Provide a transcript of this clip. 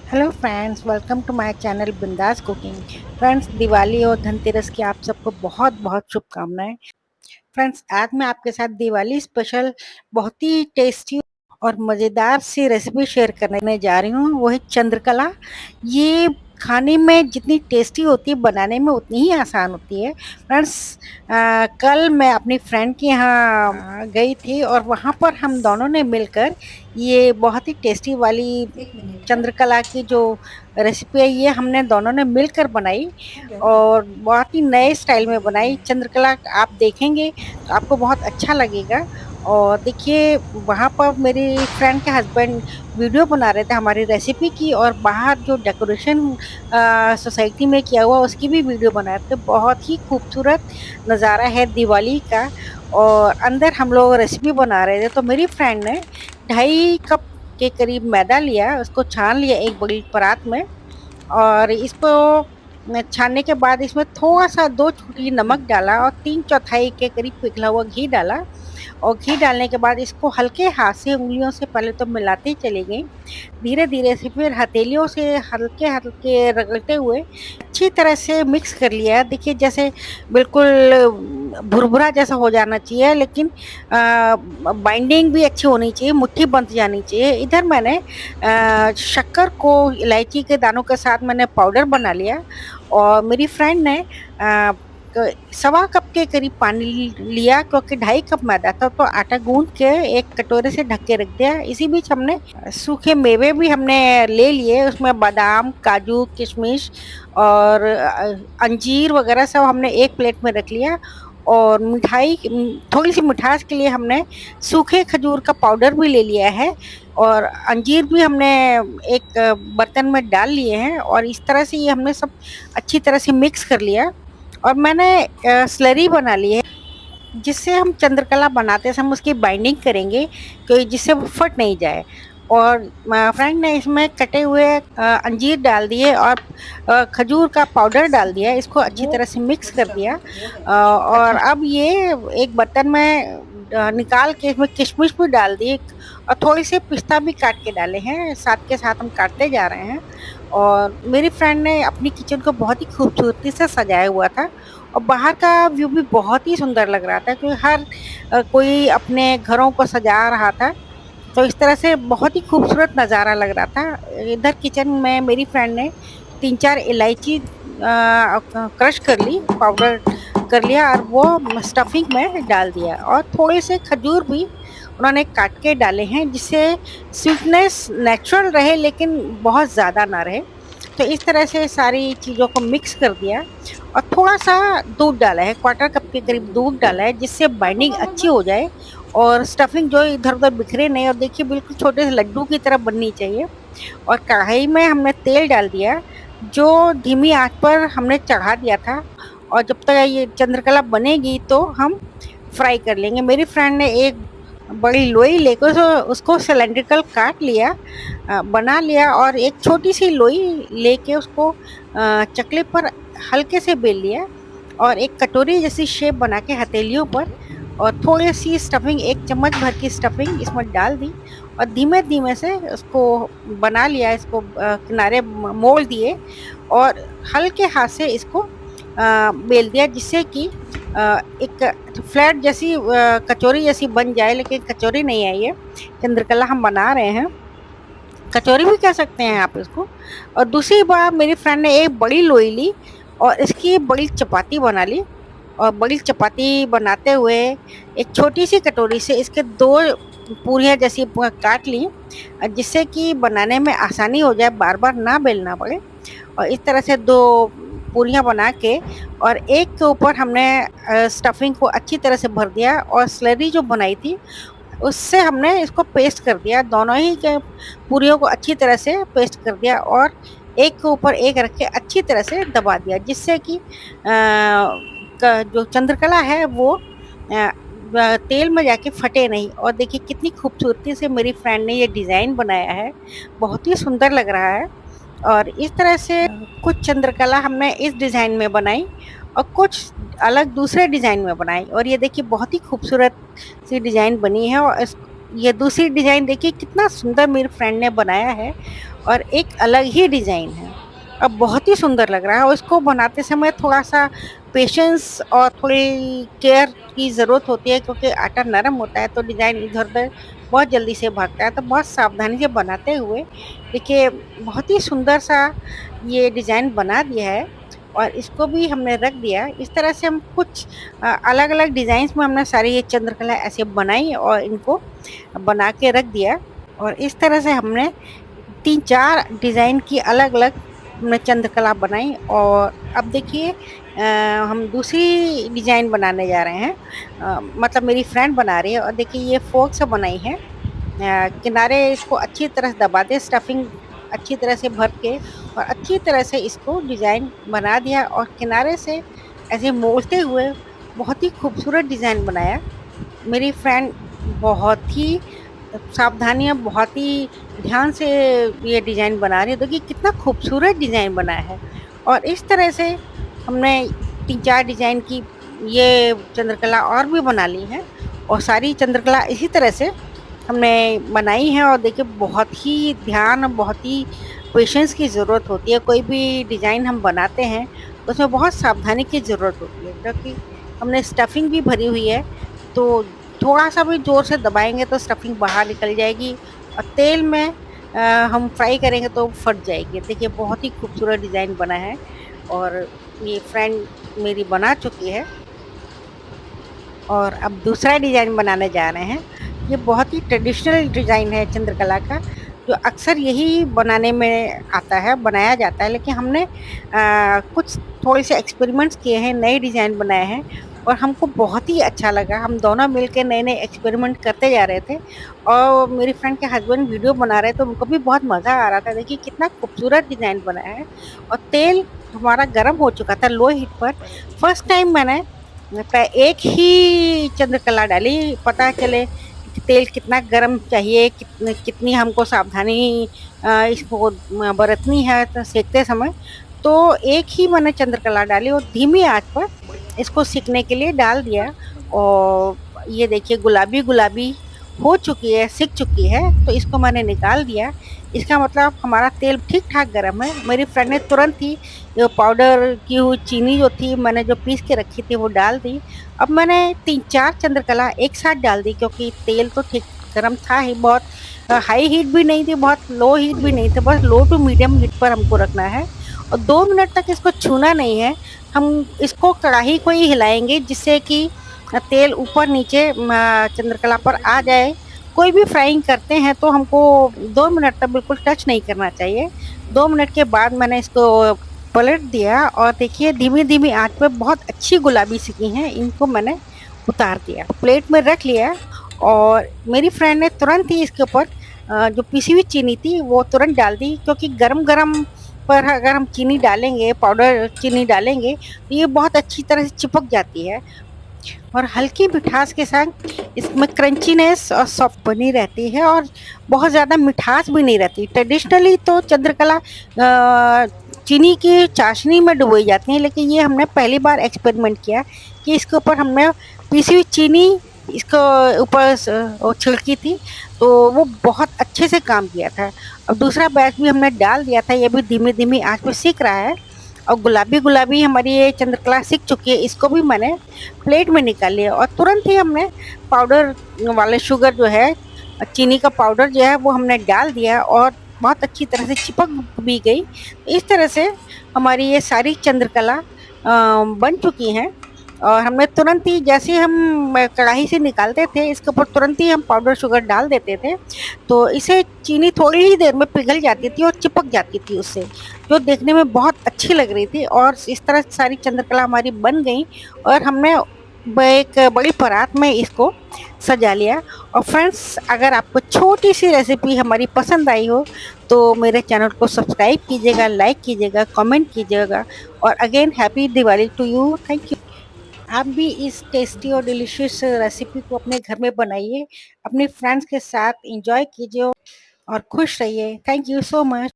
Hello friends, welcome to my channel Bindaas cooking. Friends, Diwali और धनतेरस की आप सबको बहुत बहुत शुभकामनाएं। फ्रेंड्स, आज मैं आपके साथ दिवाली स्पेशल बहुत ही टेस्टी और मज़ेदार सी रेसिपी शेयर करने जा रही हूँ। वो है चंद्रकला। ये खाने में जितनी टेस्टी होती है, बनाने में उतनी ही आसान होती है। फ्रेंड्स, कल मैं अपनी फ्रेंड के यहाँ गई थी और वहाँ पर हम दोनों ने मिलकर ये बहुत ही टेस्टी वाली चंद्रकला की जो रेसिपी है, ये हमने दोनों ने मिलकर बनाई और बहुत ही नए स्टाइल में बनाई। चंद्रकला आप देखेंगे तो आपको बहुत अच्छा लगेगा। और देखिए, वहाँ पर मेरी फ्रेंड के हस्बैंड वीडियो बना रहे थे हमारी रेसिपी की, और बाहर जो डेकोरेशन सोसाइटी में किया हुआ उसकी भी वीडियो बना रहे थे। बहुत ही खूबसूरत नज़ारा है दिवाली का। और अंदर हम लोग रेसिपी बना रहे थे, तो मेरी फ्रेंड ने 2.5 कप के करीब मैदा लिया, उसको छान लिया एक बड़ी परात में। और इसको छानने के बाद इसमें थोड़ा-सा 2 चुटकी नमक डाला और 3/4 के करीब पिघला हुआ घी डाला। और घी डालने के बाद इसको हल्के हाथ से उंगलियों से पहले तो मिलाते चली गई, धीरे-धीरे से फिर हथेलियों से हल्के-हल्के रगड़ते हुए अच्छी तरह से मिक्स कर लिया। देखिए, जैसे बिल्कुल भुरभुरा जैसा हो जाना चाहिए, लेकिन बाइंडिंग भी अच्छी होनी चाहिए, मुट्ठी बंध जानी चाहिए। इधर मैंने शक्कर को इलायची के दानों के साथ मैंने पाउडर बना लिया। और मेरी फ्रेंड ने 1.25 कप के करीब पानी लिया, क्योंकि 2.5 कप मैदा था, तो आटा गूंद के एक कटोरे से ढक के रख दिया। इसी बीच हमने सूखे मेवे भी हमने ले लिए, उसमें बादाम, काजू, किशमिश और अंजीर वगैरह सब हमने एक प्लेट में रख लिया। और मिठाई, थोड़ी सी मिठास के लिए हमने सूखे खजूर का पाउडर भी ले लिया है। और अंजीर भी हमने एक बर्तन में डाल लिए हैं, और इस तरह से ये हमने सब अच्छी तरह से मिक्स कर लिया। और मैंने स्लरी बना ली है, जिससे हम चंद्रकला बनाते समय उसकी बाइंडिंग करेंगे, जिससे वो फट नहीं जाए। और फ्रेंड ने इसमें कटे हुए अंजीर डाल दिए और खजूर का पाउडर डाल दिया, इसको अच्छी तरह से मिक्स कर दिया। और अब ये एक बर्तन में निकाल के इसमें किशमिश भी डाल दी, और थोड़ी सी पिस्ता भी काट के डाले हैं, साथ के साथ हम काटते जा रहे हैं। और मेरी फ्रेंड ने अपनी किचन को बहुत ही खूबसूरती से सजाया हुआ था, और बाहर का व्यू भी बहुत ही सुंदर लग रहा था, क्योंकि हर कोई अपने घरों को सजा रहा था। तो इस तरह से बहुत ही खूबसूरत नज़ारा लग रहा था। इधर किचन में मेरी फ्रेंड ने 3-4 इलायची क्रश कर ली, पाउडर कर लिया, और वो स्टफिंग में डाल दिया। और थोड़े से खजूर भी उन्होंने काट के डाले हैं, जिससे स्वीटनेस नेचुरल रहे, लेकिन बहुत ज़्यादा ना रहे। तो इस तरह से सारी चीज़ों को मिक्स कर दिया, और थोड़ा-सा दूध डाला है, 1/4 कप के करीब दूध डाला है, जिससे बाइंडिंग अच्छी हो जाए और स्टफिंग जो इधर-उधर बिखरे नहीं। और देखिए, बिल्कुल छोटे से लड्डू की तरह बननी चाहिए। और कढ़ाई में हमने तेल डाल दिया, जो धीमी आँच पर हमने चढ़ा दिया था, और जब तक ये चंद्रकला बनेगी तो हम फ्राई कर लेंगे। मेरी फ्रेंड ने एक बड़ी लोई लेकर उसको सिलिंड्रिकल काट लिया, बना लिया, और एक छोटी सी लोई लेके उसको चकले पर हल्के से बेल लिया, और एक कटोरी जैसी शेप बना के हथेलियों पर, और थोड़ी सी स्टफिंग, 1 चम्मच भर की स्टफिंग इसमें डाल दी, और धीमे-धीमे से उसको बना लिया। इसको किनारे मोड़ दिए, और हल्के हाथ से इसको बेल दिया, जिससे कि एक फ्लैट जैसी कचौरी जैसी बन जाए, लेकिन कचौरी नहीं आई है। चंद्रकला हम बना रहे हैं, कचौरी भी कह सकते हैं आप इसको। और दूसरी बार मेरी फ्रेंड ने एक बड़ी लोई ली और इसकी बड़ी चपाती बना ली, और बड़ी चपाती बनाते हुए एक छोटी सी कटोरी से इसके 2 पूरियाँ जैसी काट ली, जिससे कि बनाने में आसानी हो जाए, बार-बार ना बेलना पड़े। और इस तरह से 2 पूरियाँ बना के, और एक के ऊपर हमने स्टफिंग को अच्छी तरह से भर दिया, और स्लरी जो बनाई थी उससे हमने इसको पेस्ट कर दिया, दोनों ही के पूरियों को अच्छी तरह से पेस्ट कर दिया, और एक के ऊपर एक रख के अच्छी तरह से दबा दिया, जिससे कि जो चंद्रकला है वो तेल में जाके फटे नहीं। और देखिए, कितनी खूबसूरती से मेरी फ्रेंड ने ये डिज़ाइन बनाया है, बहुत ही सुंदर लग रहा है। और इस तरह से कुछ चंद्रकला हमने इस डिज़ाइन में बनाई, और कुछ अलग दूसरे डिज़ाइन में बनाई। और ये देखिए, बहुत ही खूबसूरत सी डिज़ाइन बनी है, और ये दूसरी डिज़ाइन देखिए कितना सुंदर मेरी फ्रेंड ने बनाया है और एक अलग ही डिज़ाइन है। अब बहुत ही सुंदर लग रहा है और इसको बनाते समय थोड़ा-सा पेशेंस और थोड़ी केयर की ज़रूरत होती है क्योंकि आटा नरम होता है तो डिज़ाइन इधर-उधर बहुत जल्दी से भागता है, तो बहुत सावधानी से बनाते हुए देखिए बहुत ही सुंदर-सा ये डिज़ाइन बना दिया है और इसको भी हमने रख दिया। इस तरह से हम कुछ अलग-अलग डिज़ाइन्स में हमने सारी ये चंद्रकला ऐसे बनाई और इनको बना के रख दिया और इस तरह से हमने 3-4 डिज़ाइन की अलग-अलग हमने चंद्रकला बनाई और अब देखिए हम दूसरी डिज़ाइन बनाने जा रहे हैं। मतलब मेरी फ्रेंड बना रही है और देखिए ये फ़ोर्क से बनाई है। किनारे इसको अच्छी तरह से दबा दें, स्टफिंग अच्छी तरह से भर के और अच्छी तरह से इसको डिज़ाइन बना दिया और किनारे से ऐसे मोड़ते हुए बहुत ही खूबसूरत डिज़ाइन बनाया। मेरी फ्रेंड बहुत ही सावधानियाँ बहुत ही ध्यान से ये डिज़ाइन बना रही है। देखिए कितना खूबसूरत डिज़ाइन बनाया है और इस तरह से हमने 3-4 डिज़ाइन की ये चंद्रकला और भी बना ली है और सारी चंद्रकला इसी तरह से हमने बनाई है और देखिए बहुत ही ध्यान और बहुत ही पेशेंस की ज़रूरत होती है। कोई भी डिज़ाइन हम बनाते हैं तो उसमें बहुत सावधानी की ज़रूरत होती है क्योंकि हमने स्टफिंग भी भरी हुई है, तो थोड़ा-सा भी ज़ोर से दबाएँगे तो स्टफिंग बाहर निकल जाएगी और तेल में हम फ्राई करेंगे तो फट जाएगी। देखिए बहुत ही खूबसूरत डिज़ाइन बना है और ये फ्रेंड मेरी बना चुकी है और अब दूसरा डिज़ाइन बनाने जा रहे हैं। ये बहुत ही ट्रेडिशनल डिज़ाइन है चंद्रकला का, जो अक्सर यही बनाने में आता है, बनाया जाता है, लेकिन हमने कुछ थोड़े से एक्सपेरिमेंट्स किए हैं, नए डिज़ाइन बनाए हैं और हमको बहुत ही अच्छा लगा। हम दोनों मिलके नए-नए एक्सपेरिमेंट करते जा रहे थे और मेरी फ्रेंड के हस्बैंड वीडियो बना रहे थे, तो उनको भी बहुत मज़ा आ रहा था। देखिए कितना खूबसूरत डिज़ाइन बनाया है और तेल हमारा गरम हो चुका था लो हीट पर। फर्स्ट टाइम मैंने एक ही चंद्रकला डाली, पता चले कि तेल कितना गरम चाहिए, कितनी हमको सावधानी इसको बरतनी है तो सेकते समय। तो एक ही मैंने चंद्रकला डाली और धीमी आँच पर इसको सेकने के लिए डाल दिया और ये देखिए गुलाबी-गुलाबी हो चुकी है, सिक चुकी है, तो इसको मैंने निकाल दिया। इसका मतलब हमारा तेल ठीक-ठाक गरम है। मेरी फ्रेंड ने तुरंत ही जो पाउडर की हुई चीनी जो थी मैंने जो पीस के रखी थी वो डाल दी। अब मैंने 3-4 चंद्रकला एक साथ डाल दी क्योंकि तेल तो ठीक गरम था ही, बहुत हाई हीट भी नहीं थी, बहुत लो हीट भी नहीं थी, बस लो टू मीडियम हीट पर हमको रखना है और 2 मिनट तक इसको छूना नहीं है। हम इसको कढ़ाई को ही हिलाएँगे जिससे कि तेल ऊपर-नीचे चंद्रकला पर आ जाए। कोई भी फ्राइंग करते हैं तो हमको 2 मिनट तक बिल्कुल टच नहीं करना चाहिए। 2 मिनट के बाद मैंने इसको पलट दिया और देखिए धीमी-धीमी आँच पे बहुत अच्छी गुलाबी सिकी हैं, इनको मैंने उतार दिया। प्लेट में रख लिया और मेरी फ्रेंड ने तुरंत ही इसके ऊपर जो पिसी हुई चीनी थी वो तुरंत डाल दी क्योंकि गरम-गरम पर अगर हम चीनी डालेंगे, पाउडर चीनी डालेंगे, तो ये बहुत अच्छी तरह से चिपक जाती है और हल्की मिठास के साथ इसमें क्रंचीनेस और सॉफ्ट बनी रहती है और बहुत ज़्यादा मिठास भी नहीं रहती। ट्रेडिशनली तो चंद्रकला चीनी की चाशनी में डुबोई जाती हैं, लेकिन ये हमने पहली बार एक्सपेरिमेंट किया कि इसके ऊपर हमने पीसी हुई चीनी इसको ऊपर वो छिड़की थी, तो वो बहुत अच्छे से काम किया था। अब दूसरा बैच भी हमने डाल दिया था, ये भी धीमी-धीमी आँच पे सिक रहा है और गुलाबी-गुलाबी हमारी ये चंद्रकला सिक चुकी है, इसको भी मैंने प्लेट में निकाल लिया और तुरंत ही हमने पाउडर वाले शुगर जो है, चीनी का पाउडर जो है वो हमने डाल दिया और बहुत अच्छी तरह से चिपक भी गई। इस तरह से हमारी ये सारी चंद्रकला बन चुकी हैं और हमने तुरंत ही जैसे ही हम कढ़ाई से निकालते थे, इसके ऊपर तुरंत ही हम पाउडर शुगर डाल देते थे, तो इसे चीनी थोड़ी ही देर में पिघल जाती थी और चिपक जाती थी उससे, जो देखने में बहुत अच्छी लग रही थी और इस तरह सारी चंद्रकला हमारी बन गई और हमने एक बड़ी परात में इसको सजा लिया। और फ्रेंड्स अगर आपको छोटी-सी रेसिपी हमारी पसंद आई हो, तो मेरे चैनल को सब्सक्राइब कीजिएगा, लाइक कीजिएगा, कमेंट कीजिएगा और again happy Diwali to you. Thank you. आप भी इस टेस्टी और डिलीशियस रेसिपी को अपने घर में बनाइए, अपने फ्रेंड्स के साथ एंजॉय कीजिए और खुश रहिए। Thank you so much.